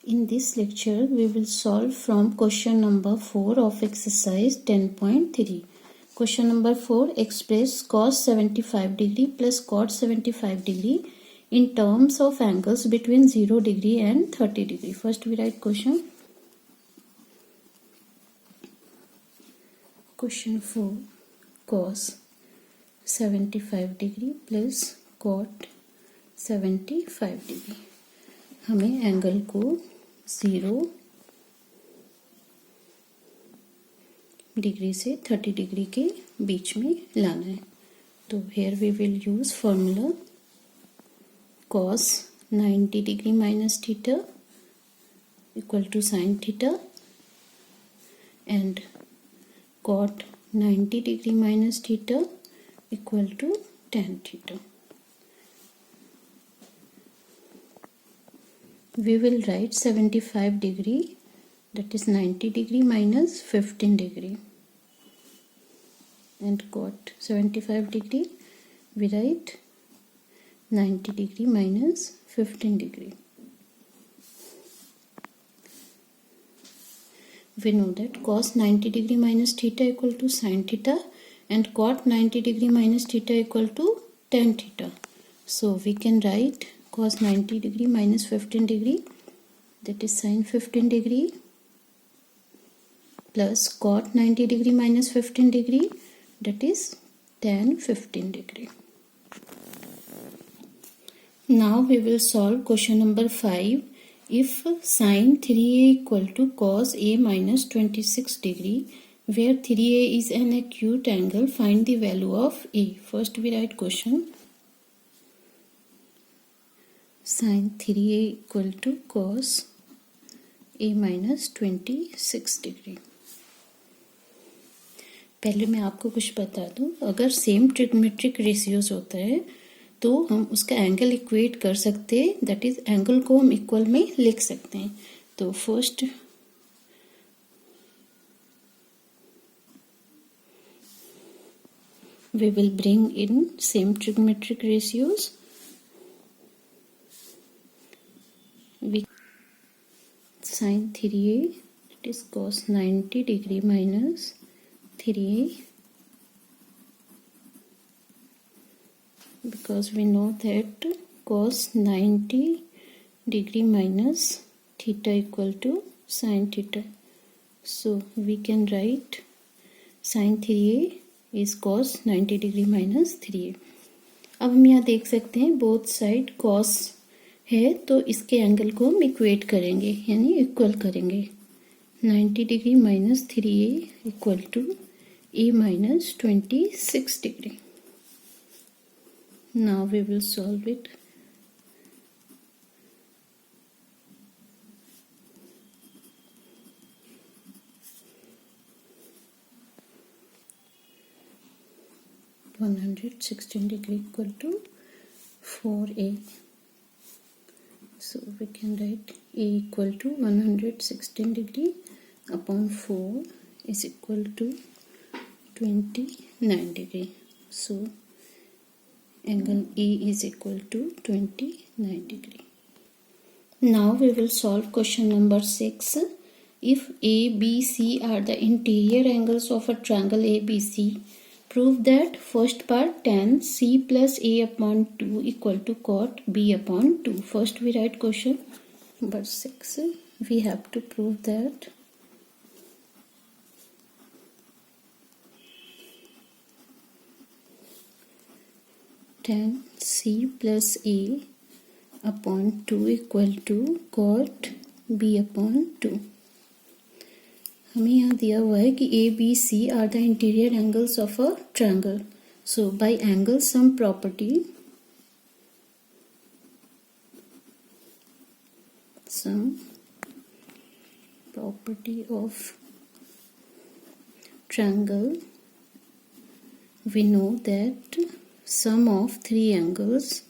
In this lecture, we will solve from question number 4 of exercise 10.3. Question number 4, express cos 75 degree plus cot 75 degree in terms of angles between 0 degree and 30 degree. First we write question. Question 4, cos 75 degree plus cot 75 degree. हमें angle को 0 degree से 30 degree के बीच में लाना है. तो here we will use formula cos 90 degree minus theta equal to sin theta and cot 90 degree minus theta equal to tan theta. We will write 75 degree, that is 90 degree minus 15 degree, and cot 75 degree we write 90 degree minus 15 degree. We know that cos 90 degree minus theta equal to sin theta and cot 90 degree minus theta equal to tan theta. So we can write cos 90 degree minus 15 degree, that is sin 15 degree, plus cot 90 degree minus 15 degree, that is tan 15 degree. Now we will solve question number 5. If sin 3a equal to cos a minus 26 degree, where 3a is an acute angle, find the value of a. First we write question. Sin 3a equal to cos a minus 26 degree. पहले मैं आपको कुछ बता दूं, अगर same trigonometric ratios होता है तो हम उसका एंगल इक्वेट कर सकते हैं, दैट इज एंगल को हम इक्वल में लिख सकते हैं. तो first we will bring in same trigonometric ratios. We sin 3a, it is cos 90 degree minus 3a, because we know that cos 90 degree minus theta equal to sin theta. So we can write sin 3a is cos 90 degree minus 3a. अब हम यहाँ देख सकते हैं both side cos है, तो इसके angle को हम इक्वेट करेंगे यानी इक्वल करेंगे. 90 degree minus 3a equal to a minus 26 degree. Now we will solve it. (116 degree equal to 4a). So we can write a equal to 116 degree upon 4 is equal to 29 degree. So angle A is equal to 29 degree. Now we will solve question number 6. If A, B, C are the interior angles of a triangle ABC, prove that first part tan C plus A upon 2 equal to cot B upon 2. First we write question number 6. We have to prove that tan C plus A upon 2 equal to cot B upon 2. हमें यहाँ दिया हुआ है कि A B C are the interior angles of a triangle. So by angle sum property of triangle we know that sum of 3 angles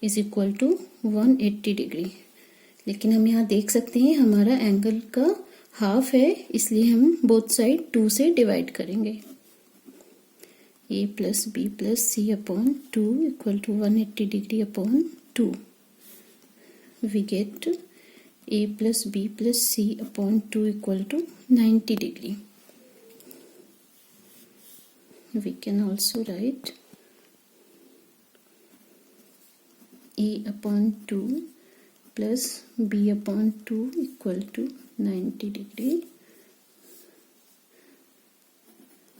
is equal to 180 degree. लेकिन हम यहाँ देख सकते हैं हमारा एंगल का हाफ है, इसलिए हम बोथ साइड 2 से डिवाइड करेंगे. a plus B plus C upon 2 equal to 180 degree upon 2. We get a plus b plus c upon 2 equal to 90 degree. We can also write a upon 2 plus b upon 2 equal to 90 degree.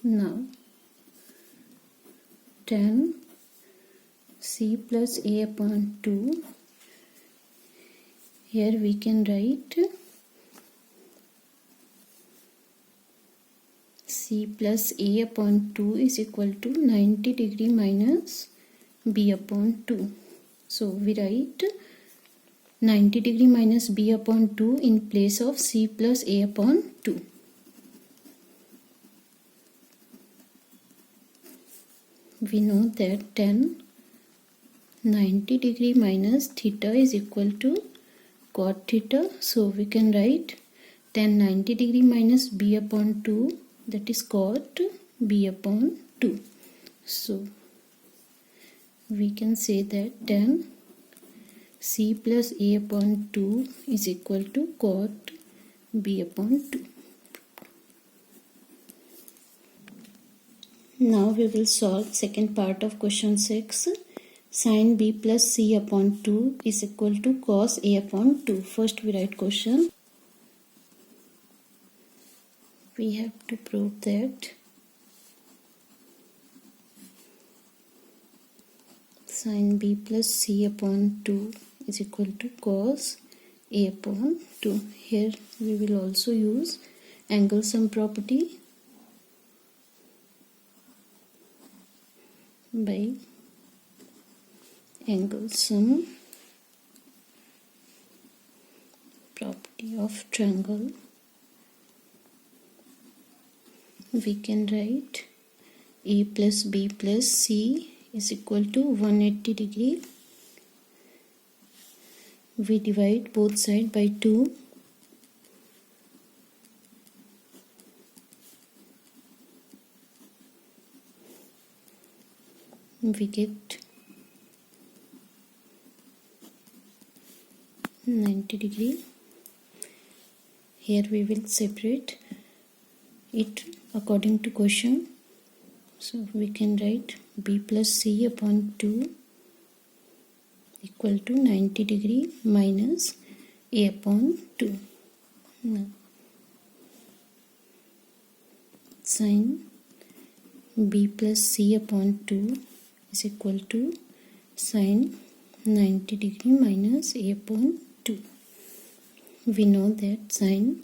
Now tan c plus a upon 2, here we can write c plus a upon 2 is equal to 90 degree minus b upon 2. So we write 90 degree minus b upon 2 in place of c plus a upon 2. We know that tan 90 degree minus theta is equal to cot theta. So we can write tan 90 degree minus b upon 2, that is cot b upon 2. So we can say that tan c plus a upon 2 is equal to cot b upon 2. Now we will solve second part of question 6. Sin b plus c upon 2 is equal to cos a upon 2. First we write question. We have to prove that sin b plus c upon 2 is equal to cos a upon 2. Here we will also use angle sum property by angle sum property of triangle. We can write a plus b plus c is equal to 180 degree. We divide both sides by 2. We get 90 degree. Here we will separate it according to question. So we can write b plus c upon 2 equal to 90 degree minus a upon 2. Now sin b plus c upon 2 is equal to sin 90 degree minus a upon 2. We know that sin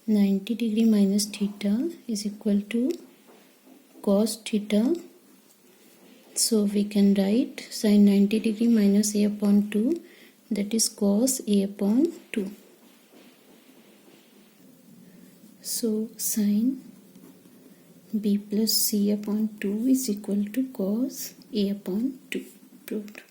90 degree minus theta is equal to cos theta. So we can write sin 90 degree minus a upon 2, that is cos a upon 2. So sin b plus c upon 2 is equal to cos a upon 2. Proved.